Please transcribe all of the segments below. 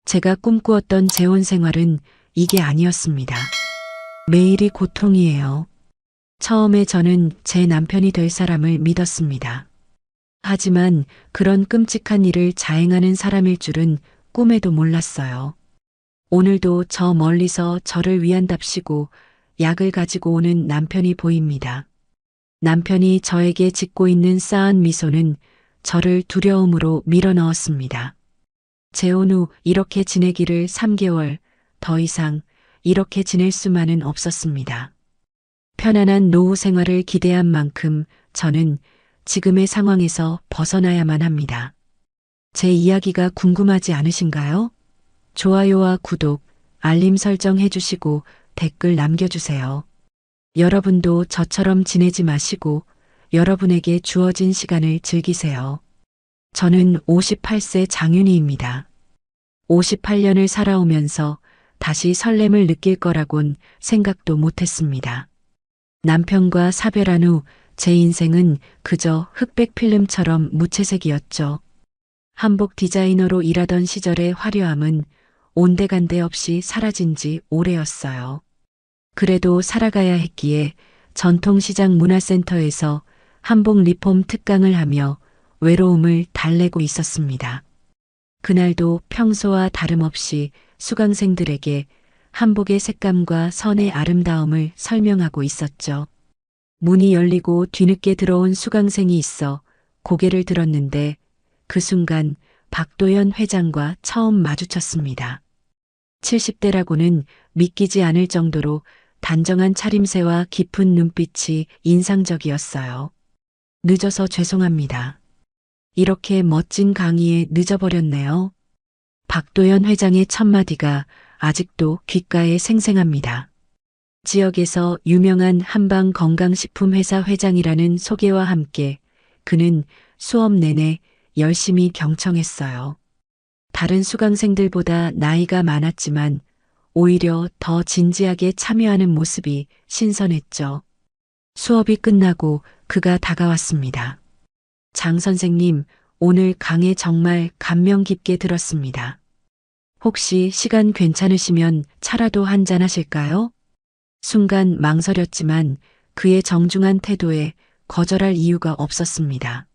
제가 꿈꾸었던 재혼 생활은 이게 아니었습니다. 매일이 고통이에요. 처음에 저는 제 남편이 될 사람을 믿었습니다. 하지만 그런 끔찍한 일을 자행하는 사람일 줄은 꿈에도 몰랐어요. 오늘도 저 멀리서 저를 위한답시고 약을 가지고 오는 남편이 보입니다. 남편이 저에게 짓고 있는 싸한 미소는 저를 두려움으로 밀어넣었습니다. 재혼 후 이렇게 지내기를 3개월, 더 이상 이렇게 지낼 수만은 없었습니다. 편안한 노후 생활을 기대한 만큼 저는 지금의 상황에서 벗어나야만 합니다. 제 이야기가 궁금하지 않으신가요? 좋아요와 구독, 알림 설정 해주시고 댓글 남겨주세요. 여러분도 저처럼 지내지 마시고 여러분에게 주어진 시간을 즐기세요. 저는 58세 장윤희입니다. 58년을 살아오면서 다시 설렘을 느낄 거라곤 생각도 못했습니다. 남편과 사별한 후 제 인생은 그저 흑백 필름처럼 무채색이었죠. 한복 디자이너로 일하던 시절의 화려함은 온데간데 없이 사라진 지 오래였어요. 그래도 살아가야 했기에 전통시장 문화센터에서 한복 리폼 특강을 하며 외로움을 달래고 있었습니다. 그날도 평소와 다름없이 수강생들에게 한복의 색감과 선의 아름다움을 설명하고 있었죠. 문이 열리고 뒤늦게 들어온 수강생이 있어 고개를 들었는데 그 순간 박도연 회장과 처음 마주쳤습니다. 70대라고는 믿기지 않을 정도로 단정한 차림새와 깊은 눈빛이 인상적이었어요. 늦어서 죄송합니다. 이렇게 멋진 강의에 늦어버렸네요. 박도연 회장의 첫마디가 아직도 귓가에 생생합니다. 지역에서 유명한 한방 건강식품 회사 회장이라는 소개와 함께 그는 수업 내내 열심히 경청했어요. 다른 수강생들보다 나이가 많았지만 오히려 더 진지하게 참여하는 모습이 신선했죠. 수업이 끝나고 그가 다가왔습니다. 장 선생님, 오늘 강의 정말 감명 깊게 들었습니다. 혹시 시간 괜찮으시면 차라도 한잔 하실까요? 순간 망설였지만 그의 정중한 태도에 거절할 이유가 없었습니다.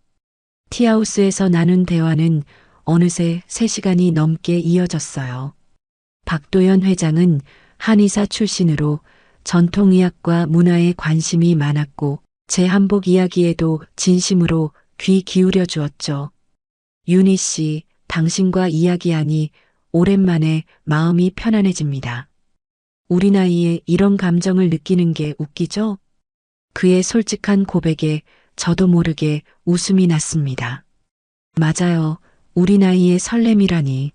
티하우스에서 나눈 대화는 어느새 3시간이 넘게 이어졌어요. 박도연 회장은 한의사 출신으로 전통의학과 문화에 관심이 많았고 제 한복 이야기에도 진심으로 귀 기울여 주었죠. 윤희 씨, 당신과 이야기하니 오랜만에 마음이 편안해집니다. 우리 나이에 이런 감정을 느끼는 게 웃기죠? 그의 솔직한 고백에 저도 모르게 웃음이 났습니다. 맞아요. 우리 나이에 설렘이라니.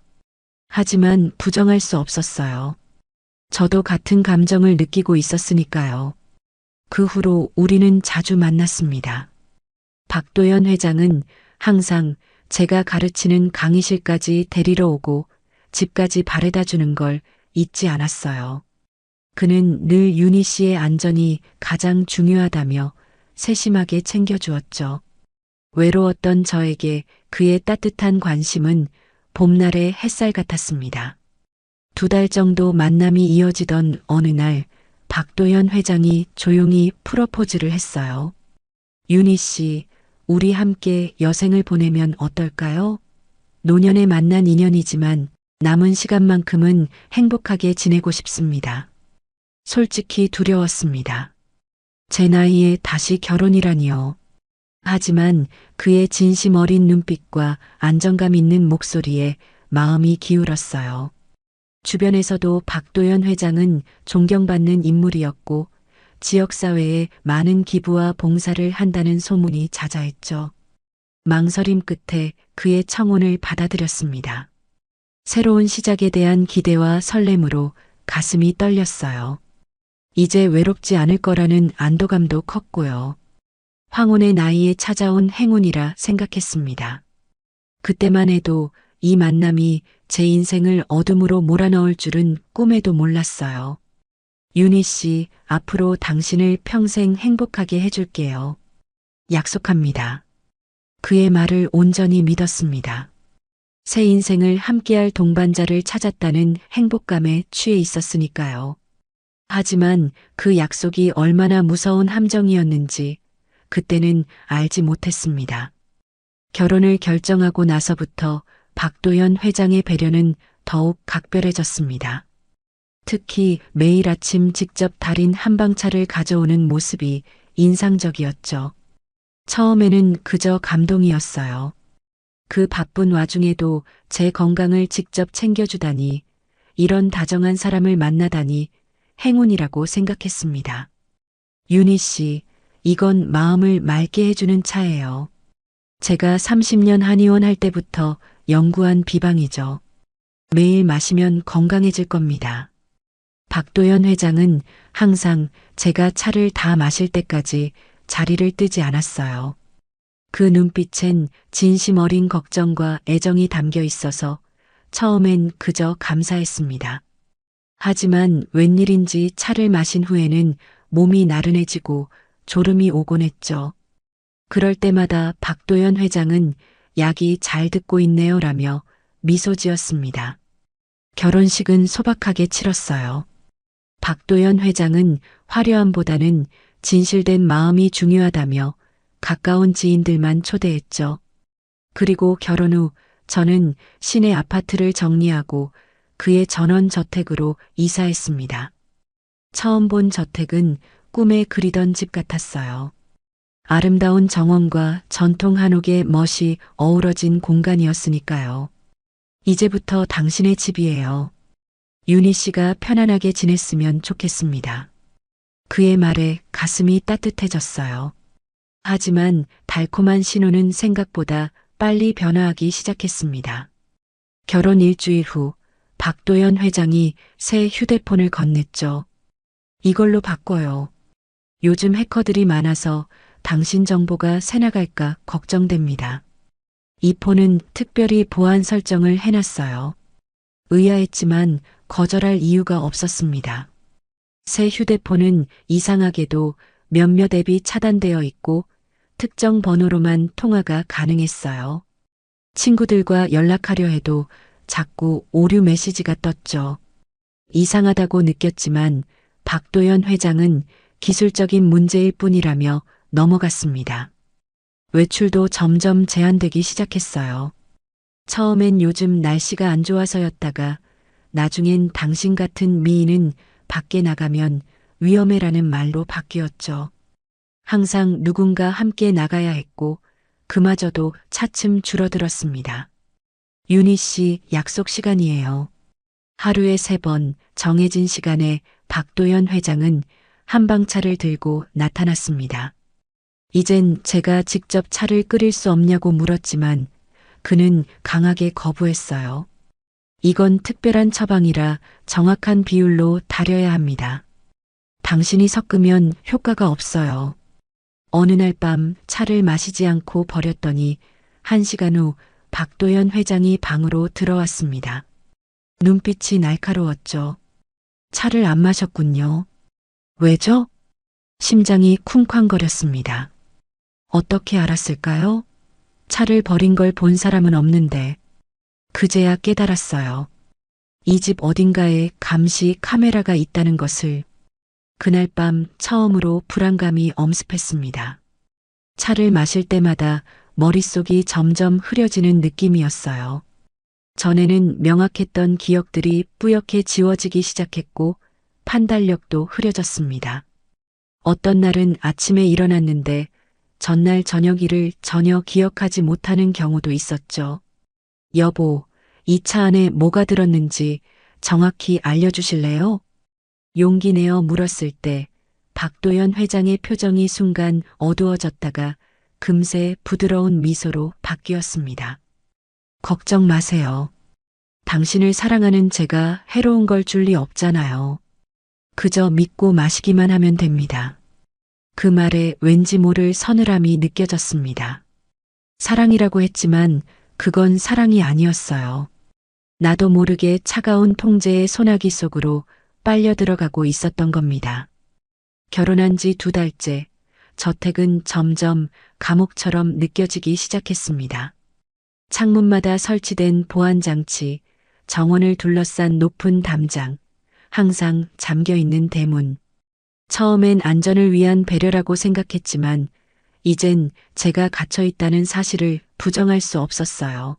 하지만 부정할 수 없었어요. 저도 같은 감정을 느끼고 있었으니까요. 그 후로 우리는 자주 만났습니다. 박도연 회장은 항상 제가 가르치는 강의실까지 데리러 오고 집까지 바래다 주는 걸 잊지 않았어요. 그는 늘 윤희 씨의 안전이 가장 중요하다며 세심하게 챙겨주었죠. 외로웠던 저에게 그의 따뜻한 관심은 봄날의 햇살 같았습니다. 2달 정도 만남이 이어지던 어느 날 박도연 회장이 조용히 프로포즈를 했어요. 윤희 씨, 우리 함께 여생을 보내면 어떨까요? 노년에 만난 인연이지만 남은 시간만큼은 행복하게 지내고 싶습니다. 솔직히 두려웠습니다. 제 나이에 다시 결혼이라니요. 하지만 그의 진심 어린 눈빛과 안정감 있는 목소리에 마음이 기울었어요. 주변에서도 박도연 회장은 존경받는 인물이었고 지역사회에 많은 기부와 봉사를 한다는 소문이 자자했죠. 망설임 끝에 그의 청혼을 받아들였습니다. 새로운 시작에 대한 기대와 설렘으로 가슴이 떨렸어요. 이제 외롭지 않을 거라는 안도감도 컸고요. 황혼의 나이에 찾아온 행운이라 생각했습니다. 그때만 해도 이 만남이 제 인생을 어둠으로 몰아넣을 줄은 꿈에도 몰랐어요. 윤희 씨, 앞으로 당신을 평생 행복하게 해줄게요. 약속합니다. 그의 말을 온전히 믿었습니다. 새 인생을 함께할 동반자를 찾았다는 행복감에 취해 있었으니까요. 하지만 그 약속이 얼마나 무서운 함정이었는지 그때는 알지 못했습니다. 결혼을 결정하고 나서부터 박도연 회장의 배려는 더욱 각별해졌습니다. 특히 매일 아침 직접 달인 한방차를 가져오는 모습이 인상적이었죠. 처음에는 그저 감동이었어요. 그 바쁜 와중에도 제 건강을 직접 챙겨주다니, 이런 다정한 사람을 만나다니 행운이라고 생각했습니다. 윤희 씨, 이건 마음을 맑게 해주는 차예요. 제가 30년 한의원 할 때부터 연구한 비방이죠. 매일 마시면 건강해질 겁니다. 박도연 회장은 항상 제가 차를 다 마실 때까지 자리를 뜨지 않았어요. 그 눈빛엔 진심 어린 걱정과 애정이 담겨 있어서 처음엔 그저 감사했습니다. 하지만 웬일인지 차를 마신 후에는 몸이 나른해지고 졸음이 오곤 했죠. 그럴 때마다 박도연 회장은 약이 잘 듣고 있네요 라며 미소 지었습니다. 결혼식은 소박하게 치렀어요. 박도연 회장은 화려함보다는 진실된 마음이 중요하다며 가까운 지인들만 초대했죠. 그리고 결혼 후 저는 시내 아파트를 정리하고 그의 전원저택으로 이사했습니다. 처음 본 저택은 꿈에 그리던 집 같았어요. 아름다운 정원과 전통 한옥의 멋이 어우러진 공간이었으니까요. 이제부터 당신의 집이에요. 윤희 씨가 편안하게 지냈으면 좋겠습니다. 그의 말에 가슴이 따뜻해졌어요. 하지만 달콤한 신호는 생각보다 빨리 변화하기 시작했습니다. 결혼 일주일 후 박도연 회장이 새 휴대폰을 건넸죠. 이걸로 바꿔요. 요즘 해커들이 많아서 당신 정보가 새나갈까 걱정됩니다. 이 폰은 특별히 보안 설정을 해놨어요. 의아했지만 거절할 이유가 없었습니다. 새 휴대폰은 이상하게도 몇몇 앱이 차단되어 있고 특정 번호로만 통화가 가능했어요. 친구들과 연락하려 해도 자꾸 오류 메시지가 떴죠. 이상하다고 느꼈지만 박도연 회장은 기술적인 문제일 뿐이라며 넘어갔습니다. 외출도 점점 제한되기 시작했어요. 처음엔 요즘 날씨가 안 좋아서였다가 나중엔 당신 같은 미인은 밖에 나가면 위험해라는 말로 바뀌었죠. 항상 누군가 함께 나가야 했고 그마저도 차츰 줄어들었습니다. 윤희 씨 약속 시간이에요. 하루에 3번 정해진 시간에 박도연 회장은 한방차를 들고 나타났습니다. 이젠 제가 직접 차를 끓일 수 없냐고 물었지만 그는 강하게 거부했어요. 이건 특별한 처방이라 정확한 비율로 달여야 합니다. 당신이 섞으면 효과가 없어요. 어느 날 밤 차를 마시지 않고 버렸더니 1시간 후 박도연 회장이 방으로 들어왔습니다. 눈빛이 날카로웠죠. 차를 안 마셨군요. 왜죠? 심장이 쿵쾅거렸습니다. 어떻게 알았을까요? 차를 버린 걸 본 사람은 없는데 그제야 깨달았어요. 이 집 어딘가에 감시 카메라가 있다는 것을. 그날 밤 처음으로 불안감이 엄습했습니다. 차를 마실 때마다 머릿속이 점점 흐려지는 느낌이었어요. 전에는 명확했던 기억들이 뿌옇게 지워지기 시작했고 판단력도 흐려졌습니다. 어떤 날은 아침에 일어났는데 전날 저녁 일을 전혀 기억하지 못하는 경우도 있었죠. 여보, 이 차 안에 뭐가 들었는지 정확히 알려주실래요? 용기 내어 물었을 때 박도연 회장의 표정이 순간 어두워졌다가 금세 부드러운 미소로 바뀌었습니다. 걱정 마세요. 당신을 사랑하는 제가 해로운 걸 줄 리 없잖아요. 그저 믿고 마시기만 하면 됩니다. 그 말에 왠지 모를 서늘함이 느껴졌습니다. 사랑이라고 했지만 그건 사랑이 아니었어요. 나도 모르게 차가운 통제의 소나기 속으로 빨려 들어가고 있었던 겁니다. 결혼한 지 2달째, 저택은 점점 감옥처럼 느껴지기 시작했습니다. 창문마다 설치된 보안장치, 정원을 둘러싼 높은 담장, 항상 잠겨있는 대문. 처음엔 안전을 위한 배려라고 생각했지만 이젠 제가 갇혀있다는 사실을 부정할 수 없었어요.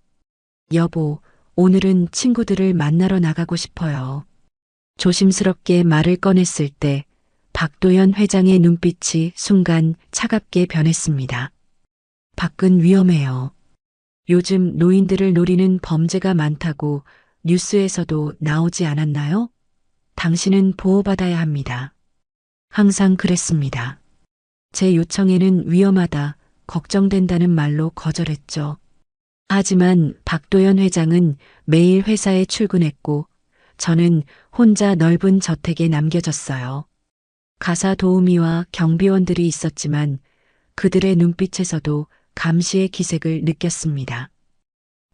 여보, 오늘은 친구들을 만나러 나가고 싶어요. 조심스럽게 말을 꺼냈을 때 박도연 회장의 눈빛이 순간 차갑게 변했습니다. 밖은 위험해요. 요즘 노인들을 노리는 범죄가 많다고 뉴스에서도 나오지 않았나요? 당신은 보호받아야 합니다. 항상 그랬습니다. 제 요청에는 위험하다, 걱정된다는 말로 거절했죠. 하지만 박도연 회장은 매일 회사에 출근했고 저는 혼자 넓은 저택에 남겨졌어요. 가사 도우미와 경비원들이 있었지만 그들의 눈빛에서도 감시의 기색을 느꼈습니다.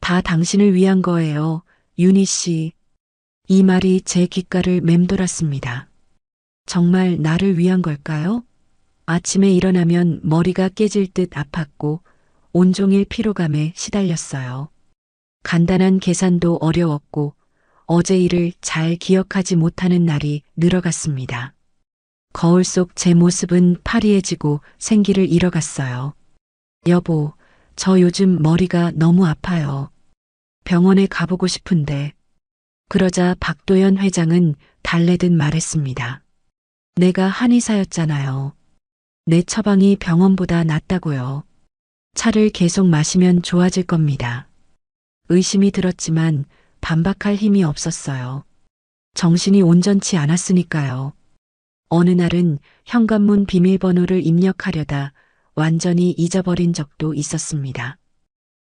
다 당신을 위한 거예요, 윤희 씨. 이 말이 제 귓가를 맴돌았습니다. 정말 나를 위한 걸까요? 아침에 일어나면 머리가 깨질 듯 아팠고 온종일 피로감에 시달렸어요. 간단한 계산도 어려웠고 어제 일을 잘 기억하지 못하는 날이 늘어갔습니다. 거울 속 제 모습은 파리해지고 생기를 잃어갔어요. 여보, 저 요즘 머리가 너무 아파요. 병원에 가보고 싶은데. 그러자 박도연 회장은 달래듯 말했습니다. 내가 한의사였잖아요. 내 처방이 병원보다 낫다고요. 차를 계속 마시면 좋아질 겁니다. 의심이 들었지만 반박할 힘이 없었어요. 정신이 온전치 않았으니까요. 어느 날은 현관문 비밀번호를 입력하려다 완전히 잊어버린 적도 있었습니다.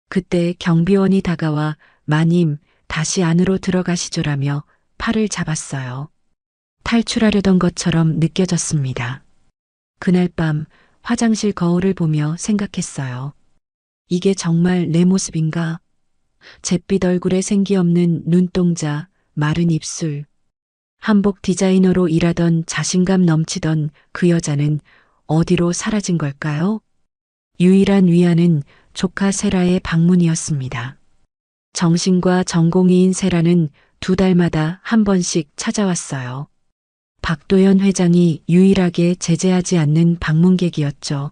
그때 경비원이 다가와 마님, 다시 안으로 들어가시죠라며 팔을 잡았어요. 탈출하려던 것처럼 느껴졌습니다. 그날 밤 화장실 거울을 보며 생각했어요. 이게 정말 내 모습인가? 잿빛 얼굴에 생기 없는 눈동자, 마른 입술. 한복 디자이너로 일하던 자신감 넘치던 그 여자는 어디로 사라진 걸까요? 유일한 위안은 조카 세라의 방문이었습니다. 정신과 전공의인 세라는 2달마다 한 번씩 찾아왔어요. 박도연 회장이 유일하게 제재하지 않는 방문객이었죠.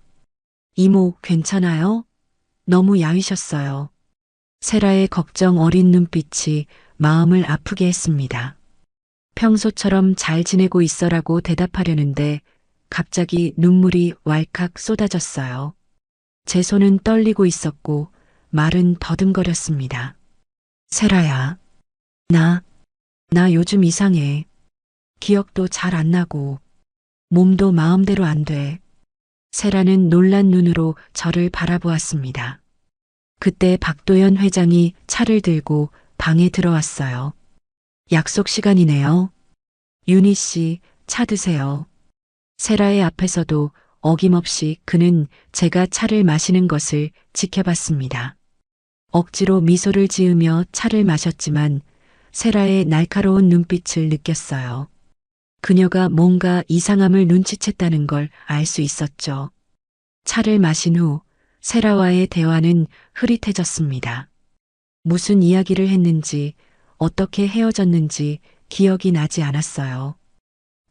이모, 괜찮아요? 너무 야위셨어요. 세라의 걱정 어린 눈빛이 마음을 아프게 했습니다. 평소처럼 잘 지내고 있어라고 대답하려는데 갑자기 눈물이 왈칵 쏟아졌어요. 제 손은 떨리고 있었고 말은 더듬거렸습니다. 세라야, 나 요즘 이상해. 기억도 잘 안 나고 몸도 마음대로 안 돼. 세라는 놀란 눈으로 저를 바라보았습니다. 그때 박도연 회장이 차를 들고 방에 들어왔어요. 약속 시간이네요. 윤희 씨, 차 드세요. 세라의 앞에서도 어김없이 그는 제가 차를 마시는 것을 지켜봤습니다. 억지로 미소를 지으며 차를 마셨지만 세라의 날카로운 눈빛을 느꼈어요. 그녀가 뭔가 이상함을 눈치챘다는 걸 알 수 있었죠. 차를 마신 후 세라와의 대화는 흐릿해졌습니다. 무슨 이야기를 했는지, 어떻게 헤어졌는지 기억이 나지 않았어요.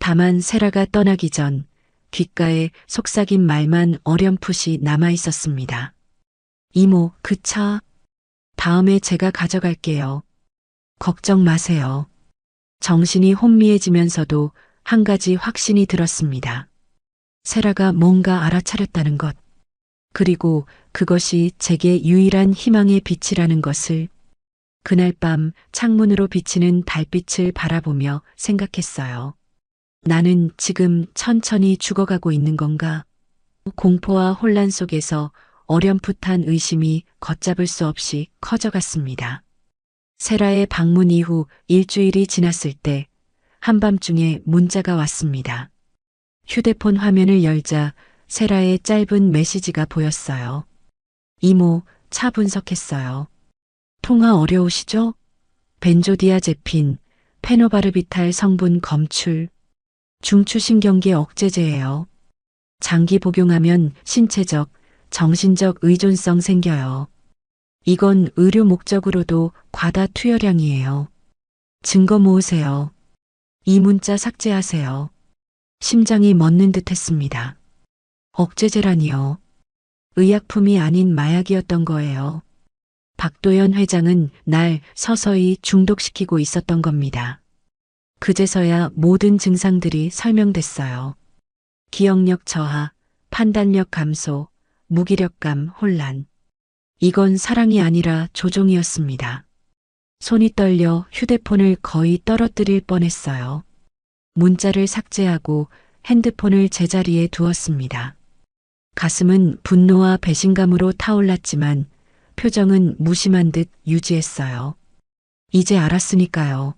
다만 세라가 떠나기 전 귓가에 속삭인 말만 어렴풋이 남아 있었습니다. 이모, 그 차, 다음에 제가 가져갈게요. 걱정 마세요. 정신이 혼미해지면서도 한 가지 확신이 들었습니다. 세라가 뭔가 알아차렸다는 것. 그리고 그것이 제게 유일한 희망의 빛이라는 것을. 그날 밤 창문으로 비치는 달빛을 바라보며 생각했어요. 나는 지금 천천히 죽어가고 있는 건가? 공포와 혼란 속에서 어렴풋한 의심이 걷잡을 수 없이 커져갔습니다. 세라의 방문 이후 일주일이 지났을 때 한밤중에 문자가 왔습니다. 휴대폰 화면을 열자 세라의 짧은 메시지가 보였어요. 이모, 차 분석했어요. 통화 어려우시죠? 벤조디아제핀, 페노바르비탈 성분 검출. 중추신경계 억제제예요. 장기 복용하면 신체적, 정신적 의존성 생겨요. 이건 의료 목적으로도 과다 투여량이에요. 증거 모으세요. 이 문자 삭제하세요. 심장이 멎는 듯 했습니다. 억제제라니요. 의약품이 아닌 마약이었던 거예요. 박도연 회장은 날 서서히 중독시키고 있었던 겁니다. 그제서야 모든 증상들이 설명됐어요. 기억력 저하, 판단력 감소, 무기력감, 혼란. 이건 사랑이 아니라 조종이었습니다. 손이 떨려 휴대폰을 거의 떨어뜨릴 뻔했어요. 문자를 삭제하고 핸드폰을 제자리에 두었습니다. 가슴은 분노와 배신감으로 타올랐지만 표정은 무심한 듯 유지했어요. 이제 알았으니까요.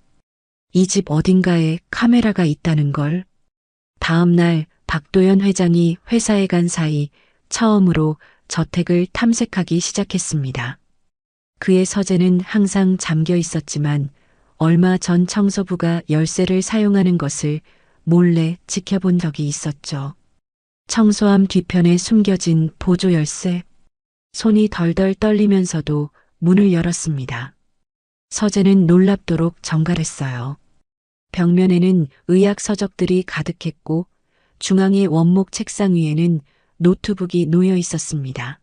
이 집 어딘가에 카메라가 있다는 걸. 다음 날 박도연 회장이 회사에 간 사이 처음으로 저택을 탐색하기 시작했습니다. 그의 서재는 항상 잠겨 있었지만 얼마 전 청소부가 열쇠를 사용하는 것을 몰래 지켜본 적이 있었죠. 청소함 뒤편에 숨겨진 보조 열쇠. 손이 덜덜 떨리면서도 문을 열었습니다. 서재는 놀랍도록 정갈했어요. 벽면에는 의학 서적들이 가득했고 중앙의 원목 책상 위에는 노트북이 놓여 있었습니다.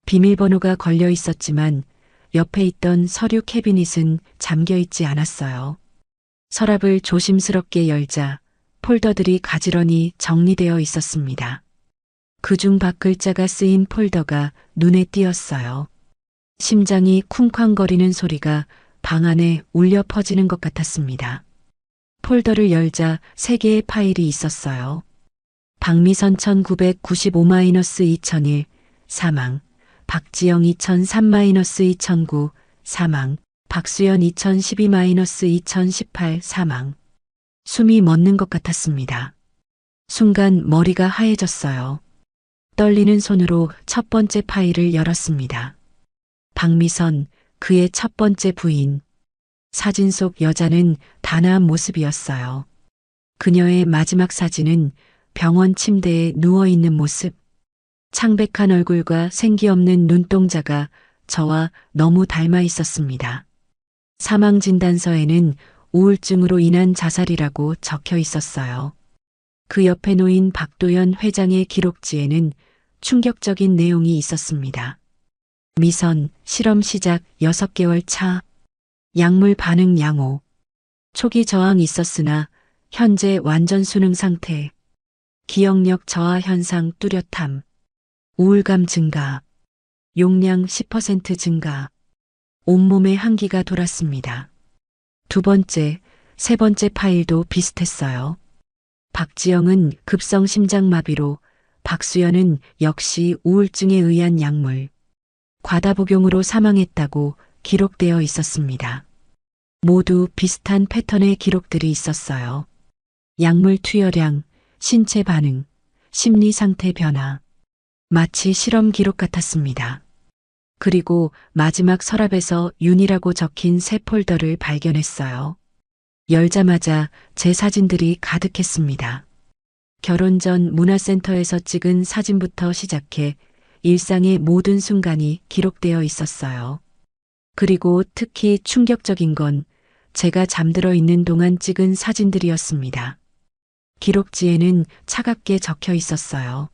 비밀번호가 걸려 있었지만 옆에 있던 서류 캐비닛은 잠겨 있지 않았어요. 서랍을 조심스럽게 열자 폴더들이 가지런히 정리되어 있었습니다. 그중 박글자가 쓰인 폴더가 눈에 띄었어요. 심장이 쿵쾅거리는 소리가 방 안에 울려 퍼지는 것 같았습니다. 폴더를 열자 3개의 파일이 있었어요. 박미선 1995-2001 사망, 박지영 2003-2009 사망, 박수연 2012-2018 사망. 숨이 멎는 것 같았습니다. 순간 머리가 하얘졌어요. 떨리는 손으로 첫 번째 파일을 열었습니다. 박미선, 그의 첫 번째 부인. 사진 속 여자는 단아한 모습이었어요. 그녀의 마지막 사진은 병원 침대에 누워있는 모습. 창백한 얼굴과 생기 없는 눈동자가 저와 너무 닮아 있었습니다. 사망 진단서에는 우울증으로 인한 자살이라고 적혀 있었어요. 그 옆에 놓인 박도연 회장의 기록지에는 충격적인 내용이 있었습니다. 미선, 실험 시작 6개월 차. 약물 반응 양호. 초기 저항 있었으나 현재 완전 수능 상태. 기억력 저하 현상 뚜렷함. 우울감 증가. 용량 10% 증가. 온몸에 한기가 돌았습니다. 두 번째, 세 번째 파일도 비슷했어요. 박지영은 급성 심장마비로, 박수연은 역시 우울증에 의한 약물. 과다 복용으로 사망했다고 기록되어 있었습니다. 모두 비슷한 패턴의 기록들이 있었어요. 약물 투여량, 신체 반응, 심리 상태 변화. 마치 실험 기록 같았습니다. 그리고 마지막 서랍에서 윤이라고 적힌 새 폴더를 발견했어요. 열자마자 제 사진들이 가득했습니다. 결혼 전 문화센터에서 찍은 사진부터 시작해 일상의 모든 순간이 기록되어 있었어요. 그리고 특히 충격적인 건 제가 잠들어 있는 동안 찍은 사진들이었습니다. 기록지에는 차갑게 적혀 있었어요.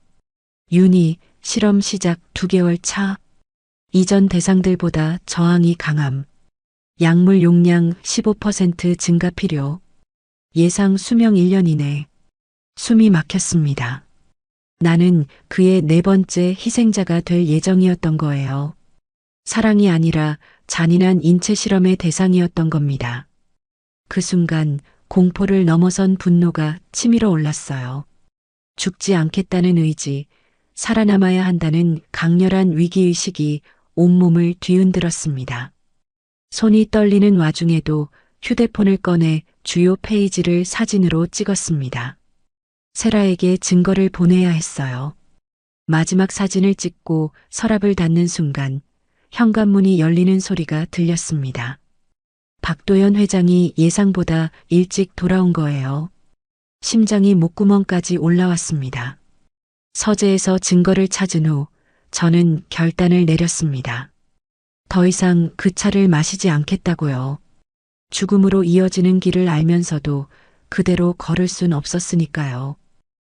윤희, 실험 시작 2개월 차. 이전 대상들보다 저항이 강함. 약물 용량 15% 증가 필요. 예상 수명 1년 이내. 숨이 막혔습니다. 나는 그의 4번째 희생자가 될 예정이었던 거예요. 사랑이 아니라 잔인한 인체 실험의 대상이었던 겁니다. 그 순간 공포를 넘어선 분노가 치밀어 올랐어요. 죽지 않겠다는 의지, 살아남아야 한다는 강렬한 위기의식이 온몸을 뒤흔들었습니다. 손이 떨리는 와중에도 휴대폰을 꺼내 주요 페이지를 사진으로 찍었습니다. 세라에게 증거를 보내야 했어요. 마지막 사진을 찍고 서랍을 닫는 순간 현관문이 열리는 소리가 들렸습니다. 박도연 회장이 예상보다 일찍 돌아온 거예요. 심장이 목구멍까지 올라왔습니다. 서재에서 증거를 찾은 후 저는 결단을 내렸습니다. 더 이상 그 차를 마시지 않겠다고요. 죽음으로 이어지는 길을 알면서도 그대로 걸을 순 없었으니까요.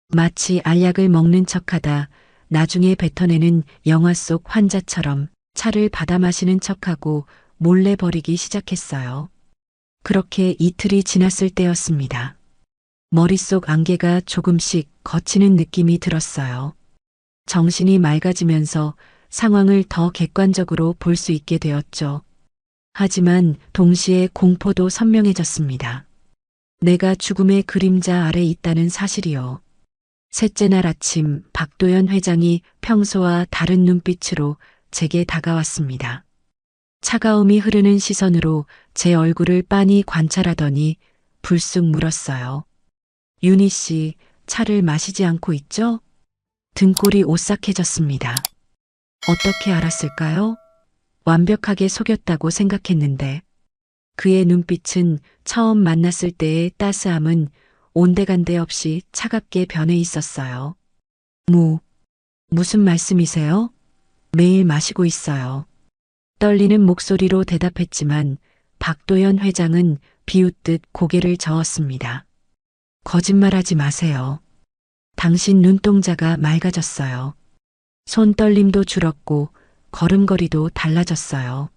마치 알약을 먹는 척하다 나중에 뱉어내는 영화 속 환자처럼 차를 받아 마시는 척하고 몰래 버리기 시작했어요. 그렇게 이틀이 지났을 때였습니다. 머릿속 안개가 조금씩 걷히는 느낌이 들었어요. 정신이 맑아지면서 상황을 더 객관적으로 볼 수 있게 되었죠. 하지만 동시에 공포도 선명해졌습니다. 내가 죽음의 그림자 아래 있다는 사실이요. 셋째 날 아침 박도연 회장이 평소와 다른 눈빛으로 제게 다가왔습니다. 차가움이 흐르는 시선으로 제 얼굴을 빤히 관찰하더니 불쑥 물었어요. 윤희 씨, 차를 마시지 않고 있죠? 등골이 오싹해졌습니다. 어떻게 알았을까요? 완벽하게 속였다고 생각했는데 그의 눈빛은 처음 만났을 때의 따스함은 온데간데 없이 차갑게 변해 있었어요. 무슨 말씀이세요? 매일 마시고 있어요. 떨리는 목소리로 대답했지만 박도연 회장은 비웃듯 고개를 저었습니다. 거짓말하지 마세요. 당신 눈동자가 맑아졌어요. 손떨림도 줄었고 걸음걸이도 달라졌어요.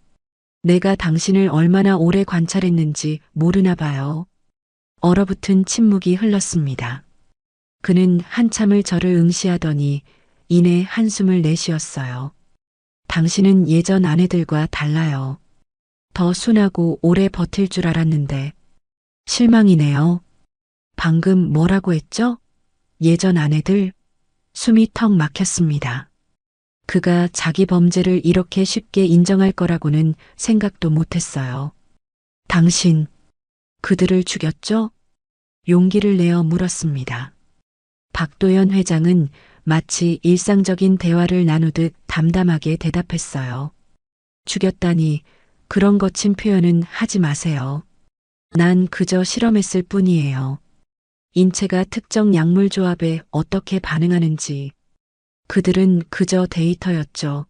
내가 당신을 얼마나 오래 관찰했는지 모르나 봐요. 얼어붙은 침묵이 흘렀습니다. 그는 한참을 저를 응시하더니 이내 한숨을 내쉬었어요. 당신은 예전 아내들과 달라요. 더 순하고 오래 버틸 줄 알았는데 실망이네요. 방금 뭐라고 했죠? 예전 아내들? 숨이 턱 막혔습니다. 그가 자기 범죄를 이렇게 쉽게 인정할 거라고는 생각도 못했어요. 당신, 그들을 죽였죠? 용기를 내어 물었습니다. 박도연 회장은 마치 일상적인 대화를 나누듯 담담하게 대답했어요. 죽였다니 그런 거친 표현은 하지 마세요. 난 그저 실험했을 뿐이에요. 인체가 특정 약물 조합에 어떻게 반응하는지. 그들은 그저 데이터였죠.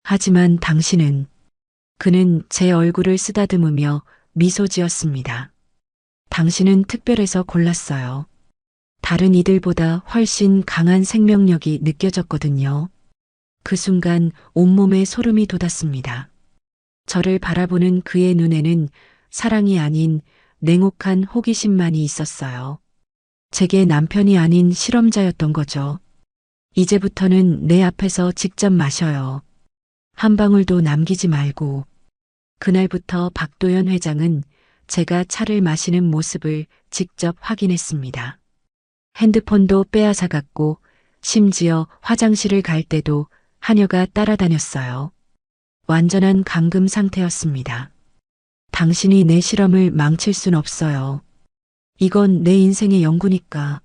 하지만 당신은, 그는 제 얼굴을 쓰다듬으며 미소 지었습니다. 당신은 특별해서 골랐어요. 다른 이들보다 훨씬 강한 생명력이 느껴졌거든요. 그 순간 온몸에 소름이 돋았습니다. 저를 바라보는 그의 눈에는 사랑이 아닌 냉혹한 호기심만이 있었어요. 제게 남편이 아닌 실험자였던 거죠. 이제부터는 내 앞에서 직접 마셔요. 한 방울도 남기지 말고. 그날부터 박도연 회장은 제가 차를 마시는 모습을 직접 확인했습니다. 핸드폰도 빼앗아갔고 심지어 화장실을 갈 때도 하녀가 따라다녔어요. 완전한 감금 상태였습니다. 당신이 내 실험을 망칠 순 없어요. 이건 내 인생의 연구니까.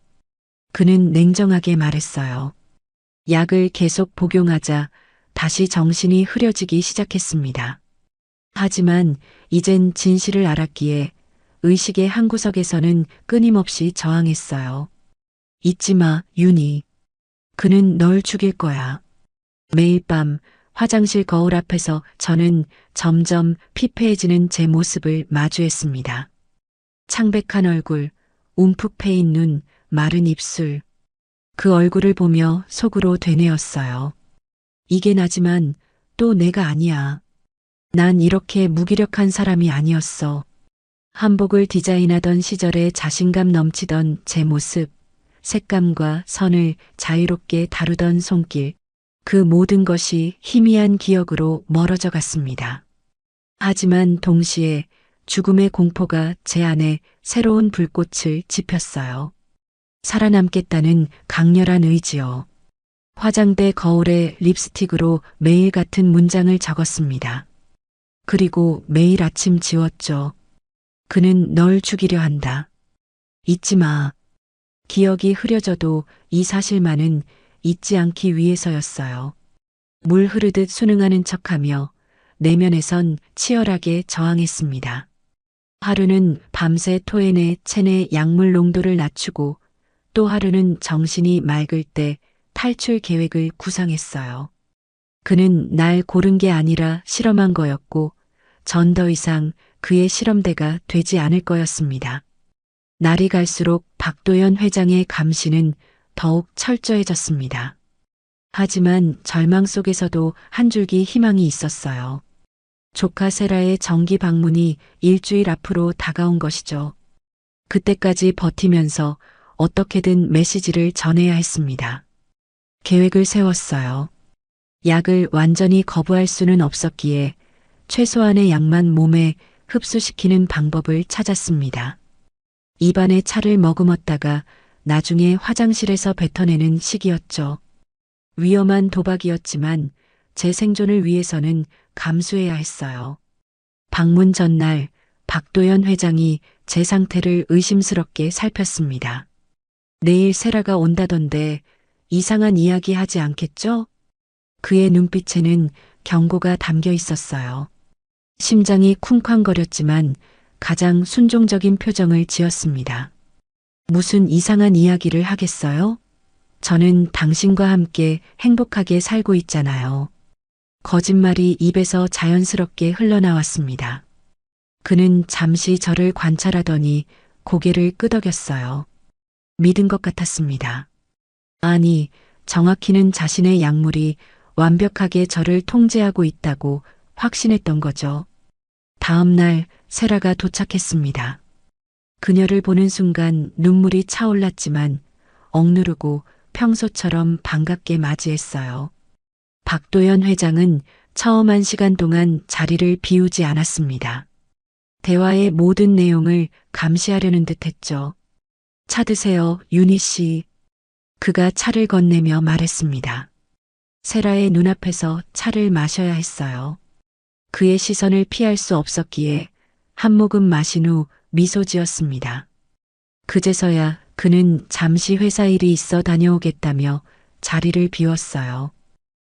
그는 냉정하게 말했어요. 약을 계속 복용하자 다시 정신이 흐려지기 시작했습니다. 하지만 이젠 진실을 알았기에 의식의 한 구석에서는 끊임없이 저항했어요. 잊지 마, 윤희. 그는 널 죽일 거야. 매일 밤 화장실 거울 앞에서 저는 점점 피폐해지는 제 모습을 마주했습니다. 창백한 얼굴, 움푹 패인 눈, 마른 입술. 그 얼굴을 보며 속으로 되뇌었어요. 이게 나지만 또 내가 아니야. 난 이렇게 무기력한 사람이 아니었어. 한복을 디자인하던 시절에 자신감 넘치던 제 모습, 색감과 선을 자유롭게 다루던 손길, 그 모든 것이 희미한 기억으로 멀어져 갔습니다. 하지만 동시에 죽음의 공포가 제 안에 새로운 불꽃을 지폈어요. 살아남겠다는 강렬한 의지요. 화장대 거울에 립스틱으로 매일 같은 문장을 적었습니다. 그리고 매일 아침 지웠죠. 그는 널 죽이려 한다. 잊지 마. 기억이 흐려져도 이 사실만은 잊지 않기 위해서였어요. 물 흐르듯 순응하는 척하며 내면에선 치열하게 저항했습니다. 하루는 밤새 토해내 체내 약물 농도를 낮추고 또 하루는 정신이 맑을 때 탈출 계획을 구상했어요. 그는 날 고른 게 아니라 실험한 거였고, 전 더 이상 그의 실험대가 되지 않을 거였습니다. 날이 갈수록 박도연 회장의 감시는 더욱 철저해졌습니다. 하지만 절망 속에서도 한 줄기 희망이 있었어요. 조카 세라의 정기 방문이 일주일 앞으로 다가온 것이죠. 그때까지 버티면서 어떻게든 메시지를 전해야 했습니다. 계획을 세웠어요. 약을 완전히 거부할 수는 없었기에 최소한의 약만 몸에 흡수시키는 방법을 찾았습니다. 입안에 차를 머금었다가 나중에 화장실에서 뱉어내는 식이었죠. 위험한 도박이었지만 제 생존을 위해서는 감수해야 했어요. 방문 전날 박도연 회장이 제 상태를 의심스럽게 살폈습니다. 내일 세라가 온다던데 이상한 이야기 하지 않겠죠? 그의 눈빛에는 경고가 담겨 있었어요. 심장이 쿵쾅거렸지만 가장 순종적인 표정을 지었습니다. 무슨 이상한 이야기를 하겠어요? 저는 당신과 함께 행복하게 살고 있잖아요. 거짓말이 입에서 자연스럽게 흘러나왔습니다. 그는 잠시 저를 관찰하더니 고개를 끄덕였어요. 믿은 것 같았습니다. 아니, 정확히는 자신의 약물이 완벽하게 저를 통제하고 있다고 확신했던 거죠. 다음 날 세라가 도착했습니다. 그녀를 보는 순간 눈물이 차올랐지만 억누르고 평소처럼 반갑게 맞이했어요. 박도연 회장은 처음 한 시간 동안 자리를 비우지 않았습니다. 대화의 모든 내용을 감시하려는 듯 했죠. 차 드세요, 윤희 씨. 그가 차를 건네며 말했습니다. 세라의 눈앞에서 차를 마셔야 했어요. 그의 시선을 피할 수 없었기에 한 모금 마신 후 미소 지었습니다. 그제서야 그는 잠시 회사 일이 있어 다녀오겠다며 자리를 비웠어요.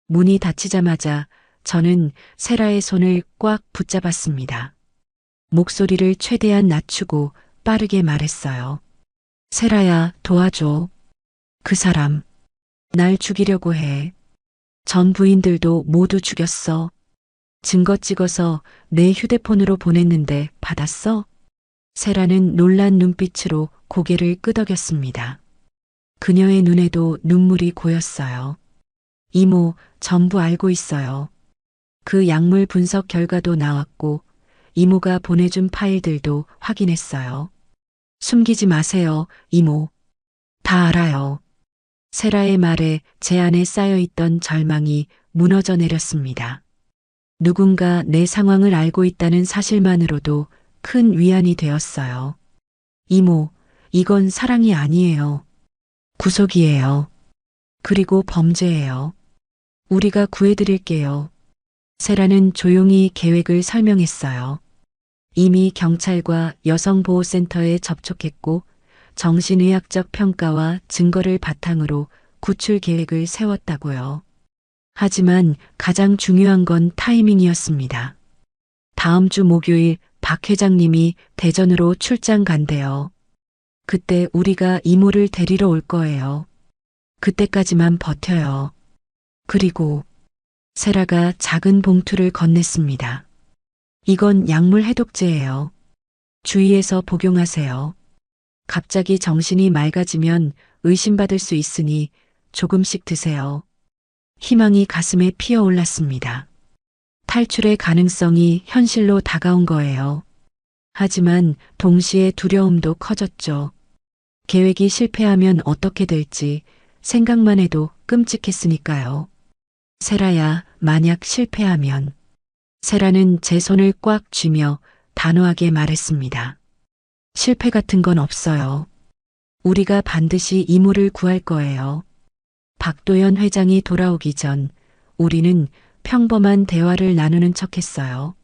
문이 닫히자마자 저는 세라의 손을 꽉 붙잡았습니다. 목소리를 최대한 낮추고 빠르게 말했어요. 세라야, 도와줘. 그 사람, 날 죽이려고 해. 전 부인들도 모두 죽였어. 증거 찍어서 내 휴대폰으로 보냈는데 받았어? 세라는 놀란 눈빛으로 고개를 끄덕였습니다. 그녀의 눈에도 눈물이 고였어요. 이모, 전부 알고 있어요. 그 약물 분석 결과도 나왔고 이모가 보내준 파일들도 확인했어요. 숨기지 마세요, 이모. 다 알아요. 세라의 말에 제 안에 쌓여있던 절망이 무너져 내렸습니다. 누군가 내 상황을 알고 있다는 사실만으로도 큰 위안이 되었어요. 이모, 이건 사랑이 아니에요. 구속이에요. 그리고 범죄예요. 우리가 구해드릴게요. 세라는 조용히 계획을 설명했어요. 이미 경찰과 여성보호센터에 접촉했고 정신의학적 평가와 증거를 바탕으로 구출 계획을 세웠다고요. 하지만 가장 중요한 건 타이밍이었습니다. 다음 주 목요일 박 회장님이 대전으로 출장 간대요. 그때 우리가 이모를 데리러 올 거예요. 그때까지만 버텨요. 그리고 세라가 작은 봉투를 건넸습니다. 이건 약물 해독제예요. 주의해서 복용하세요. 갑자기 정신이 맑아지면 의심받을 수 있으니 조금씩 드세요. 희망이 가슴에 피어올랐습니다. 탈출의 가능성이 현실로 다가온 거예요. 하지만 동시에 두려움도 커졌죠. 계획이 실패하면 어떻게 될지 생각만 해도 끔찍했으니까요. 세라야, 만약 실패하면. 세라는 제 손을 꽉 쥐며 단호하게 말했습니다. 실패 같은 건 없어요. 우리가 반드시 이모를 구할 거예요. 박도연 회장이 돌아오기 전 우리는 평범한 대화를 나누는 척했어요.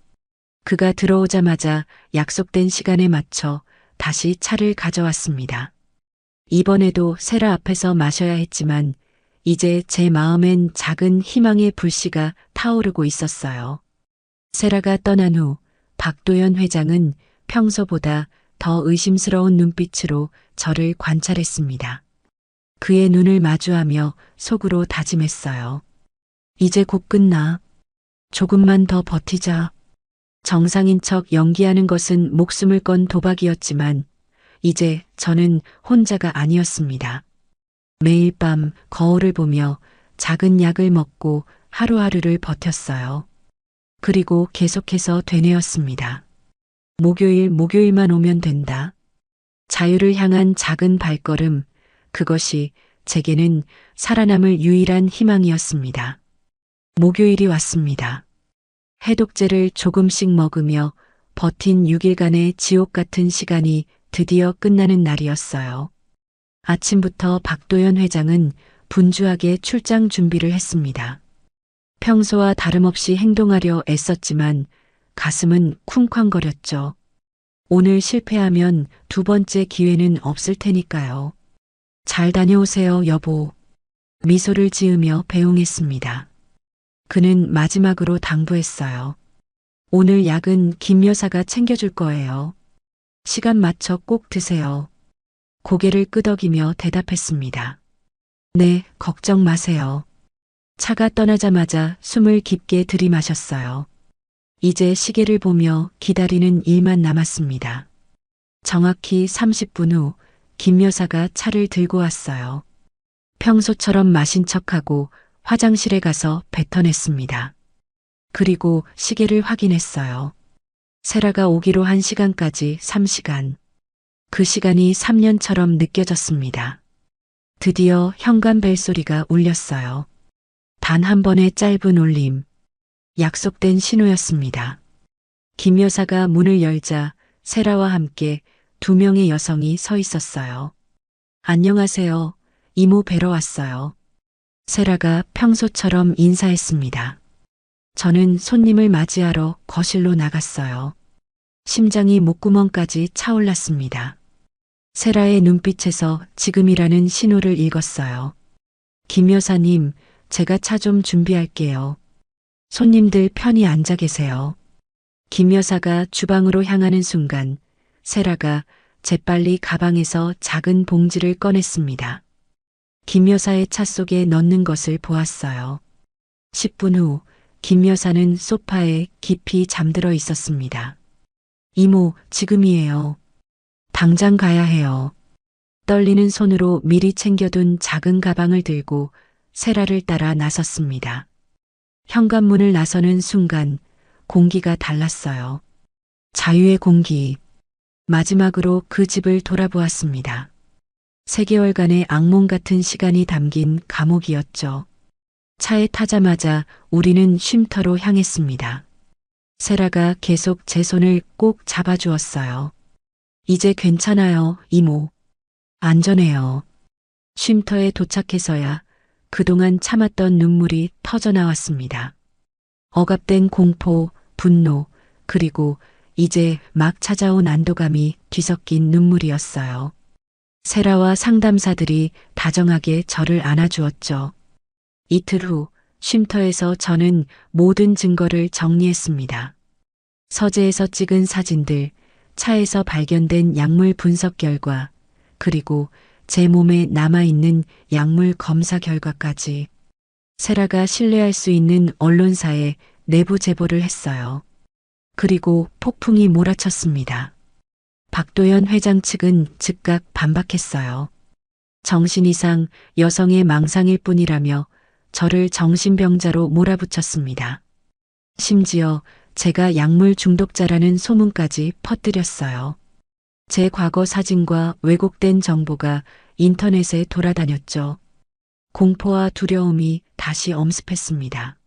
그가 들어오자마자 약속된 시간에 맞춰 다시 차를 가져왔습니다. 이번에도 세라 앞에서 마셔야 했지만 이제 제 마음엔 작은 희망의 불씨가 타오르고 있었어요. 세라가 떠난 후 박도연 회장은 평소보다 더 의심스러운 눈빛으로 저를 관찰했습니다. 그의 눈을 마주하며 속으로 다짐했어요. 이제 곧 끝나. 조금만 더 버티자. 정상인 척 연기하는 것은 목숨을 건 도박이었지만 이제 저는 혼자가 아니었습니다. 매일 밤 거울을 보며 작은 약을 먹고 하루하루를 버텼어요. 그리고 계속해서 되뇌었습니다. 목요일만 오면 된다. 자유를 향한 작은 발걸음, 그것이 제게는 살아남을 유일한 희망이었습니다. 목요일이 왔습니다. 해독제를 조금씩 먹으며 버틴 6일간의 지옥 같은 시간이 드디어 끝나는 날이었어요. 아침부터 박도연 회장은 분주하게 출장 준비를 했습니다. 평소와 다름없이 행동하려 애썼지만 가슴은 쿵쾅거렸죠. 오늘 실패하면 두 번째 기회는 없을 테니까요. 잘 다녀오세요, 여보. 미소를 지으며 배웅했습니다. 그는 마지막으로 당부했어요. 오늘 약은 김 여사가 챙겨줄 거예요. 시간 맞춰 꼭 드세요. 고개를 끄덕이며 대답했습니다. 네, 걱정 마세요. 차가 떠나자마자 숨을 깊게 들이마셨어요. 이제 시계를 보며 기다리는 일만 남았습니다. 정확히 30분 후 김 여사가 차를 들고 왔어요. 평소처럼 마신 척하고 화장실에 가서 뱉어냈습니다. 그리고 시계를 확인했어요. 세라가 오기로 한 시간까지 3시간. 그 시간이 3년처럼 느껴졌습니다. 드디어 현관 벨소리가 울렸어요. 단 한 번의 짧은 울림. 약속된 신호였습니다. 김 여사가 문을 열자 세라와 함께 두 명의 여성이 서 있었어요. 안녕하세요. 이모 뵈러 왔어요. 세라가 평소처럼 인사했습니다. 저는 손님을 맞이하러 거실로 나갔어요. 심장이 목구멍까지 차올랐습니다. 세라의 눈빛에서 지금이라는 신호를 읽었어요. 김 여사님, 제가 차 좀 준비할게요. 손님들 편히 앉아 계세요. 김 여사가 주방으로 향하는 순간 세라가 재빨리 가방에서 작은 봉지를 꺼냈습니다. 김 여사의 차 속에 넣는 것을 보았어요. 10분 후 김 여사는 소파에 깊이 잠들어 있었습니다. 이모, 지금이에요. 당장 가야 해요. 떨리는 손으로 미리 챙겨둔 작은 가방을 들고 세라를 따라 나섰습니다. 현관문을 나서는 순간 공기가 달랐어요. 자유의 공기. 마지막으로 그 집을 돌아보았습니다. 3개월간의 악몽 같은 시간이 담긴 감옥이었죠. 차에 타자마자 우리는 쉼터로 향했습니다. 세라가 계속 제 손을 꼭 잡아주었어요. 이제 괜찮아요, 이모. 안전해요. 쉼터에 도착해서야 그동안 참았던 눈물이 터져나왔습니다. 억압된 공포, 분노, 그리고 이제 막 찾아온 안도감이 뒤섞인 눈물이었어요. 세라와 상담사들이 다정하게 저를 안아주었죠. 이틀 후 쉼터에서 저는 모든 증거를 정리했습니다. 서재에서 찍은 사진들, 차에서 발견된 약물 분석 결과, 그리고 제 몸에 남아있는 약물 검사 결과까지. 세라가 신뢰할 수 있는 언론사에 내부 제보를 했어요. 그리고 폭풍이 몰아쳤습니다. 박도연 회장 측은 즉각 반박했어요. 정신 이상 여성의 망상일 뿐이라며 저를 정신병자로 몰아붙였습니다. 심지어 제가 약물 중독자라는 소문까지 퍼뜨렸어요. 제 과거 사진과 왜곡된 정보가 인터넷에 돌아다녔죠. 공포와 두려움이 다시 엄습했습니다.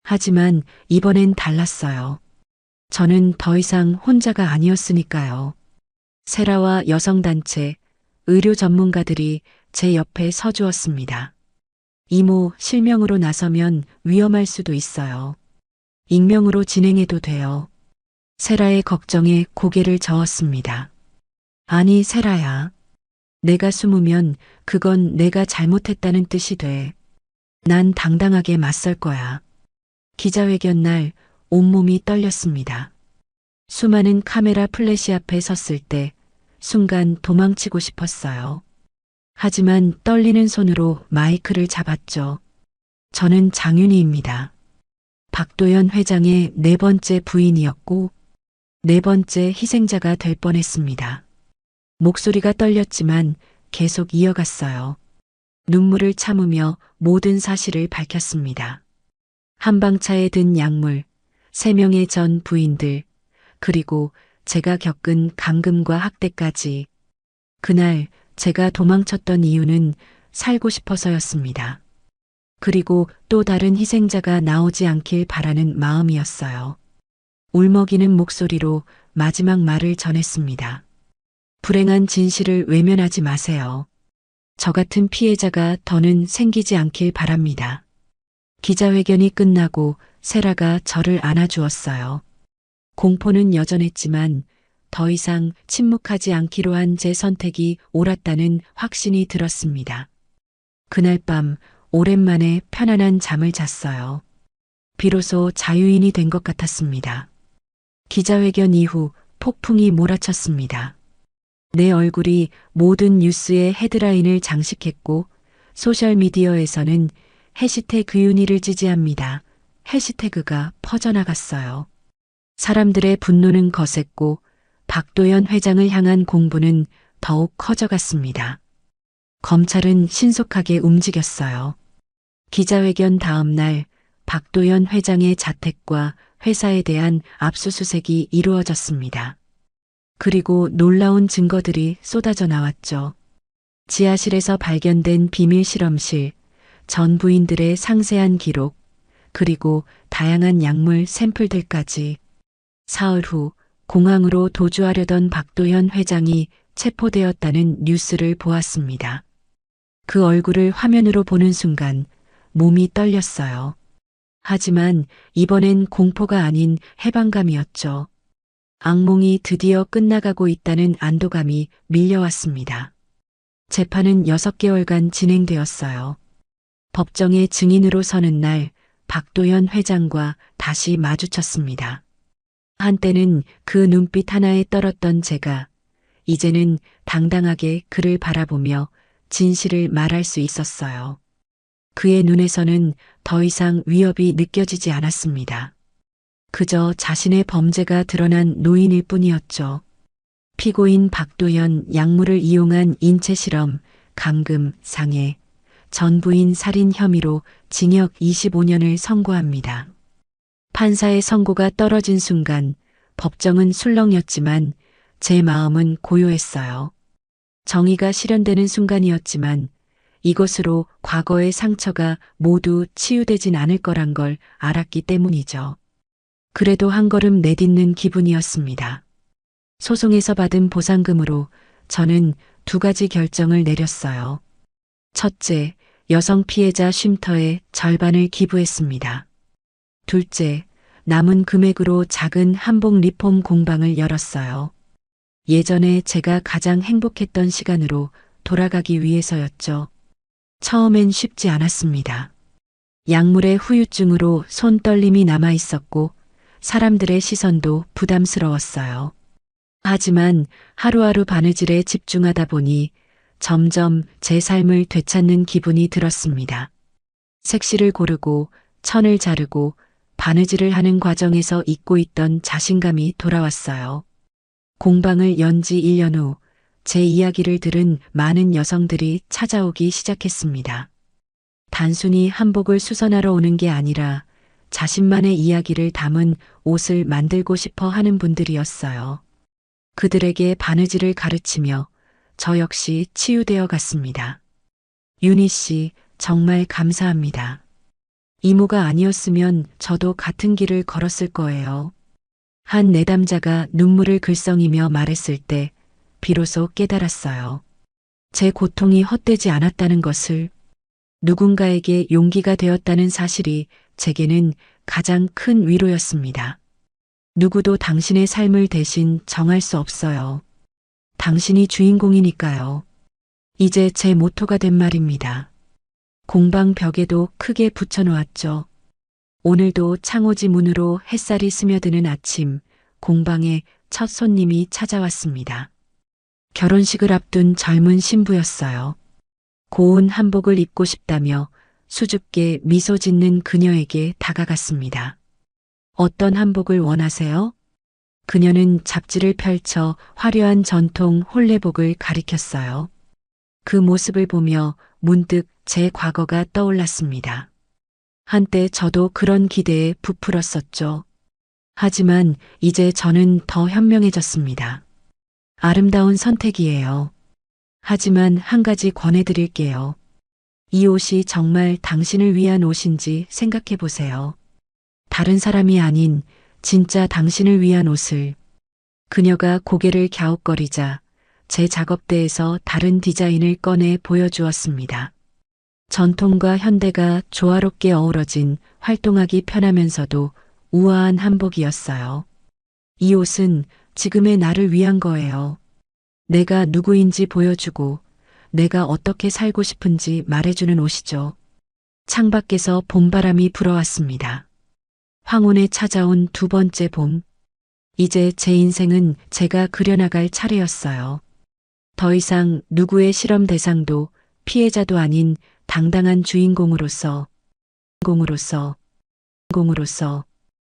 하지만 이번엔 달랐어요. 저는 더 이상 혼자가 아니었으니까요. 세라와 여성단체, 의료 전문가들이 제 옆에 서주었습니다. 이모, 실명으로 나서면 위험할 수도 있어요. 익명으로 진행해도 돼요. 세라의 걱정에 고개를 저었습니다. 아니, 세라야. 내가 숨으면 그건 내가 잘못했다는 뜻이 돼. 난 당당하게 맞설 거야. 기자회견 날 온몸이 떨렸습니다. 수많은 카메라 플래시 앞에 섰을 때 순간 도망치고 싶었어요. 하지만 떨리는 손으로 마이크를 잡았죠. 저는 장윤희입니다. 박도연 회장의 네 번째 부인이었고 네 번째 희생자가 될 뻔했습니다. 목소리가 떨렸지만 계속 이어갔어요. 눈물을 참으며 모든 사실을 밝혔습니다. 한방차에 든 약물, 3명의 전 부인들, 그리고 제가 겪은 감금과 학대까지. 그날 제가 도망쳤던 이유는 살고 싶어서였습니다. 그리고 또 다른 희생자가 나오지 않길 바라는 마음이었어요. 울먹이는 목소리로 마지막 말을 전했습니다. 불행한 진실을 외면하지 마세요. 저 같은 피해자가 더는 생기지 않길 바랍니다. 기자회견이 끝나고 세라가 저를 안아주었어요. 공포는 여전했지만 더 이상 침묵하지 않기로 한 제 선택이 옳았다는 확신이 들었습니다. 그날 밤 오랜만에 편안한 잠을 잤어요. 비로소 자유인이 된 것 같았습니다. 기자회견 이후 폭풍이 몰아쳤습니다. 내 얼굴이 모든 뉴스의 헤드라인을 장식했고 소셜미디어에서는 해시태그 윤희를 지지합니다. 해시태그가 퍼져나갔어요. 사람들의 분노는 거셌고 박도연 회장을 향한 공분은 더욱 커져갔습니다. 검찰은 신속하게 움직였어요. 기자회견 다음 날 박도연 회장의 자택과 회사에 대한 압수수색이 이루어졌습니다. 그리고 놀라운 증거들이 쏟아져 나왔죠. 지하실에서 발견된 비밀 실험실, 전 부인들의 상세한 기록, 그리고 다양한 약물 샘플들까지. 사흘 후 공항으로 도주하려던 박도연 회장이 체포되었다는 뉴스를 보았습니다. 그 얼굴을 화면으로 보는 순간 몸이 떨렸어요. 하지만 이번엔 공포가 아닌 해방감이었죠. 악몽이 드디어 끝나가고 있다는 안도감이 밀려왔습니다. 재판은 6개월간 진행되었어요. 법정에 증인으로 서는 날 박도연 회장과 다시 마주쳤습니다. 한때는 그 눈빛 하나에 떨었던 제가 이제는 당당하게 그를 바라보며 진실을 말할 수 있었어요. 그의 눈에서는 더 이상 위협이 느껴지지 않았습니다. 그저 자신의 범죄가 드러난 노인일 뿐이었죠. 피고인 박도연 약물을 이용한 인체 실험, 감금, 상해, 전부인 살인 혐의로 징역 25년을 선고합니다. 판사의 선고가 떨어진 순간 법정은 술렁였지만 제 마음은 고요했어요. 정의가 실현되는 순간이었지만 이것으로 과거의 상처가 모두 치유되진 않을 거란 걸 알았기 때문이죠. 그래도 한 걸음 내딛는 기분이었습니다. 소송에서 받은 보상금으로 저는 2가지 결정을 내렸어요. 첫째, 여성 피해자 쉼터에 절반을 기부했습니다. 둘째, 남은 금액으로 작은 한복 리폼 공방을 열었어요. 예전에 제가 가장 행복했던 시간으로 돌아가기 위해서였죠. 처음엔 쉽지 않았습니다. 약물의 후유증으로 손떨림이 남아 있었고 사람들의 시선도 부담스러웠어요. 하지만 하루하루 바느질에 집중하다 보니 점점 제 삶을 되찾는 기분이 들었습니다. 색시를 고르고 천을 자르고 바느질을 하는 과정에서 잊고 있던 자신감이 돌아왔어요. 공방을 연 지 1년 후 제 이야기를 들은 많은 여성들이 찾아오기 시작했습니다. 단순히 한복을 수선하러 오는 게 아니라 자신만의 이야기를 담은 옷을 만들고 싶어 하는 분들이었어요. 그들에게 바느질을 가르치며 저 역시 치유되어 갔습니다. 윤희 씨, 정말 감사합니다. 이모가 아니었으면 저도 같은 길을 걸었을 거예요. 한 내담자가 눈물을 글썽이며 말했을 때 비로소 깨달았어요. 제 고통이 헛되지 않았다는 것을, 누군가에게 용기가 되었다는 사실이 제게는 가장 큰 위로였습니다. 누구도 당신의 삶을 대신 정할 수 없어요. 당신이 주인공이니까요. 이제 제 모토가 된 말입니다. 공방 벽에도 크게 붙여놓았죠. 오늘도 창호지 문으로 햇살이 스며드는 아침, 공방에 첫 손님이 찾아왔습니다. 결혼식을 앞둔 젊은 신부였어요. 고운 한복을 입고 싶다며 수줍게 미소 짓는 그녀에게 다가갔습니다. 어떤 한복을 원하세요? 그녀는 잡지를 펼쳐 화려한 전통 홀레복을 가리켰어요. 그 모습을 보며 문득 제 과거가 떠올랐습니다. 한때 저도 그런 기대에 부풀었었죠. 하지만 이제 저는 더 현명해졌습니다. 아름다운 선택이에요. 하지만 한 가지 권해드릴게요. 이 옷이 정말 당신을 위한 옷인지 생각해 보세요. 다른 사람이 아닌 진짜 당신을 위한 옷을. 그녀가 고개를 갸웃거리자 제 작업대에서 다른 디자인을 꺼내 보여주었습니다. 전통과 현대가 조화롭게 어우러진 활동하기 편하면서도 우아한 한복이었어요. 이 옷은 지금의 나를 위한 거예요. 내가 누구인지 보여주고 내가 어떻게 살고 싶은지 말해주는 옷이죠. 창밖에서 봄바람이 불어왔습니다. 황혼에 찾아온 두 번째 봄. 이제 제 인생은 제가 그려나갈 차례였어요. 더 이상 누구의 실험 대상도 피해자도 아닌 당당한 주인공으로서